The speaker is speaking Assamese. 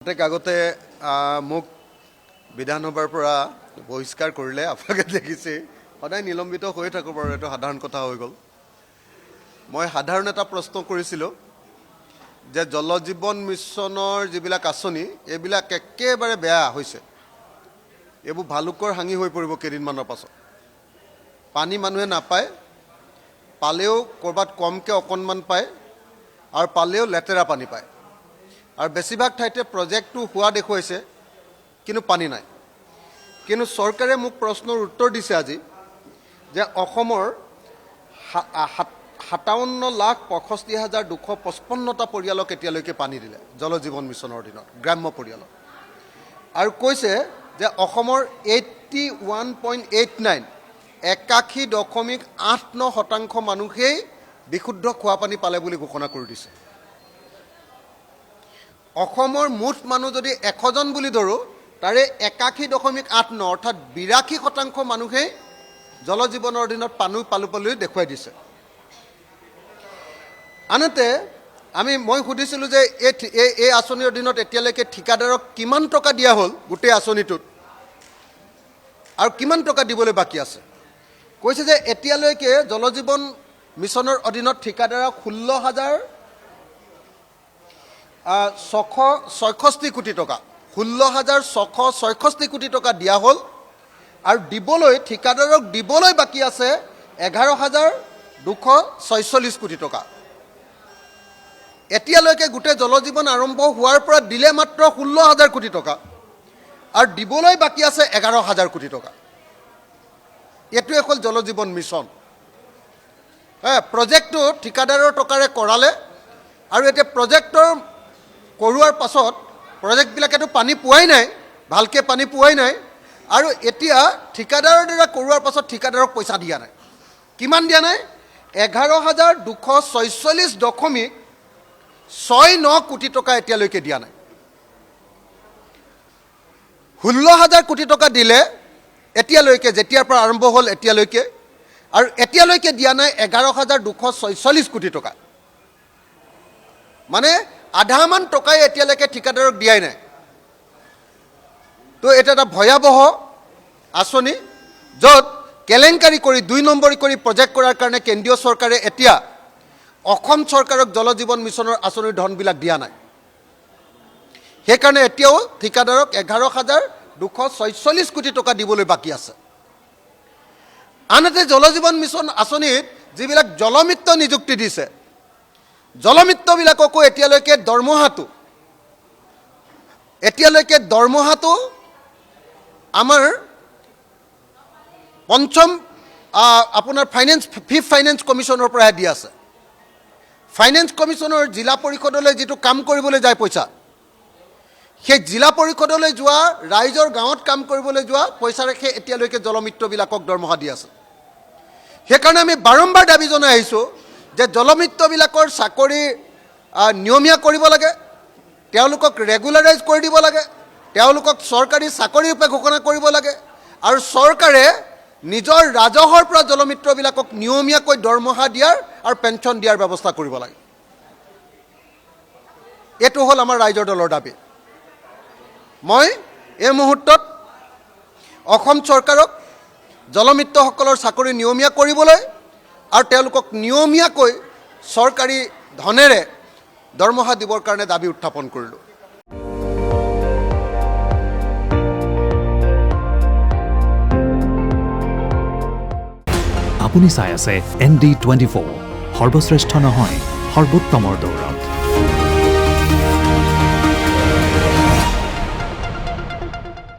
প্ৰত্যেক আগতে মোক বিধানসভাৰ পৰা বহিষ্কাৰ কৰিলে আপোনালোকে দেখিছে সদায় নিলম্বিত হৈ থাকোঁ বাৰু এইটো সাধাৰণ কথা হৈ গ'ল মই সাধাৰণ এটা প্ৰশ্ন কৰিছিলোঁ যে জল জীৱন মিছনৰ যিবিলাক আঁচনি এইবিলাক একেবাৰে বেয়া হৈছে এইবোৰ ভালুকৰ হাঙি হৈ পৰিব কেইদিনমানৰ পাছত পানী মানুহে নাপায় পালেও ক'ৰবাত কমকৈ অকণমান পায় আৰু পালেও লেতেৰা পানী পায় আৰু বেছিভাগ ঠাইতে প্ৰজেক্টটো হোৱা দেখুৱাইছে কিন্তু পানী নাই কিন্তু চৰকাৰে মোক প্ৰশ্নৰ উত্তৰ দিছে আজি যে অসমৰ 57,65,255টা পৰিয়ালক এতিয়ালৈকে পানী দিলে জল জীৱন মিছনৰ অধীনত গ্ৰাম্য পৰিয়ালক আৰু কৈছে যে অসমৰ 81.89 81.89% মানুহেই বিশুদ্ধ খোৱা পানী পালে বুলি ঘোষণা কৰি দিছে অসমৰ মুঠ মানুহ যদি 100 জন বুলি ধৰোঁ তাৰে 81.89 অৰ্থাৎ 82% মানুহেই জল জীৱনৰ অধীনত পালোঁ দেখুৱাই দিছে আনহাতে মই সুধিছিলোঁ যে এই আঁচনিৰ অধীনত এতিয়ালৈকে ঠিকাদাৰক কিমান টকা দিয়া হ'ল গোটেই আঁচনিটোত আৰু কিমান টকা দিবলৈ বাকী আছে কৈছে যে এতিয়ালৈকে জল জীৱন মিছনৰ অধীনত ঠিকাদাৰক 16,666 কোটি টকা 16,666 কোটি টকা দিয়া হ'ল আৰু ঠিকাদাৰক দিবলৈ বাকী আছে 11,246 কোটি টকা এতিয়ালৈকে গোটেই জল জীৱন আৰম্ভ হোৱাৰ পৰা দিলে মাত্ৰ 16,000 কোটি টকা আৰু দিবলৈ বাকী আছে 11,000 কোটি টকা এইটোৱে হ'ল জল জীৱন মিছন প্ৰজেক্টটো ঠিকাদাৰৰ টকাৰে কৰালে আৰু এতিয়া প্ৰজেক্টৰ কৰোৱাৰ পাছত প্ৰজেক্টবিলাকেতো পানী পোৱাই নাই ভালকৈ পানী পোৱাই নাই আৰু এতিয়া ঠিকাদাৰৰ দ্বাৰা কৰোৱাৰ পাছত ঠিকাদাৰক পইচা দিয়া নাই কিমান দিয়া নাই 11,246.69 কোটি টকা এতিয়ালৈকে দিয়া নাই 16,000 কোটি টকা দিলে এতিয়ালৈকে যেতিয়াৰ পৰা আৰম্ভ হ'ল এতিয়ালৈকে আৰু এতিয়ালৈকে দিয়া নাই 11,246 কোটি টকা মানে আধামান টকাই এতিয়ালৈকে ঠিকাদাৰক দিয়াই নাই তো এটা এটা ভয়াৱহ আঁচনি য'ত কেলেংকাৰী কৰি 2 নম্বৰী কৰি প্ৰজেক্ট কৰাৰ কাৰণে কেন্দ্ৰীয় চৰকাৰে এতিয়া অসম চৰকাৰক জল জীৱন মিছনৰ আঁচনিৰ ধনবিলাক দিয়া নাই সেইকাৰণে এতিয়াও ঠিকাদাৰক 11,246 কোটি টকা দিবলৈ বাকী আছে আনহাতে জল জীৱন মিছন আঁচনিত যিবিলাক জলমিত্ৰ নিযুক্তি দিছে জলমিত্ৰবিলাককো এতিয়ালৈকে দৰমহাটো আমাৰ আপোনাৰ ফিফ্থ ফাইনেন্স কমিশ্যনৰ পৰাহে দি আছে ফাইনেন্স কমিশ্যনৰ জিলা পৰিষদলৈ যিটো কাম কৰিবলৈ যায় পইচা সেই জিলা পৰিষদলৈ যোৱা ৰাইজৰ গাঁৱত কাম কৰিবলৈ যোৱা পইচাৰেহে এতিয়ালৈকে জলমিত্ৰবিলাকক দৰমহা দি আছে সেইকাৰণে আমি বাৰম্বাৰ দাবী জনাই আহিছোঁ যে জলমিত্ৰবিলাকৰ চাকৰি নিয়মীয়া কৰিব লাগে তেওঁলোকক ৰেগুলাৰাইজ কৰি দিব লাগে তেওঁলোকক চৰকাৰী চাকৰি ৰূপে ঘোষণা কৰিব লাগে আৰু চৰকাৰে নিজৰ ৰাজহৰ পৰা জলমিত্ৰবিলাকক নিয়মীয়াকৈ দৰমহা দিয়াৰ আৰু পেঞ্চন দিয়াৰ ব্যৱস্থা কৰিব লাগে এইটো হ'ল আমাৰ ৰাইজৰ দলৰ দাবী মই এই মুহূৰ্তত অসম চৰকাৰক জলমিত্ৰসকলৰ চাকৰি নিয়মীয়া কৰিবলৈ আৰু তেওঁলোকক নিয়মীয়াকৈ চৰকাৰী ধনেৰে দৰমহা দিবৰ কাৰণে দাবী উত্থাপন কৰিলোঁ আপুনি চাই আছে ND24 সৰ্বশ্ৰেষ্ঠ নহয় সৰ্বোত্তমৰ দৌৰ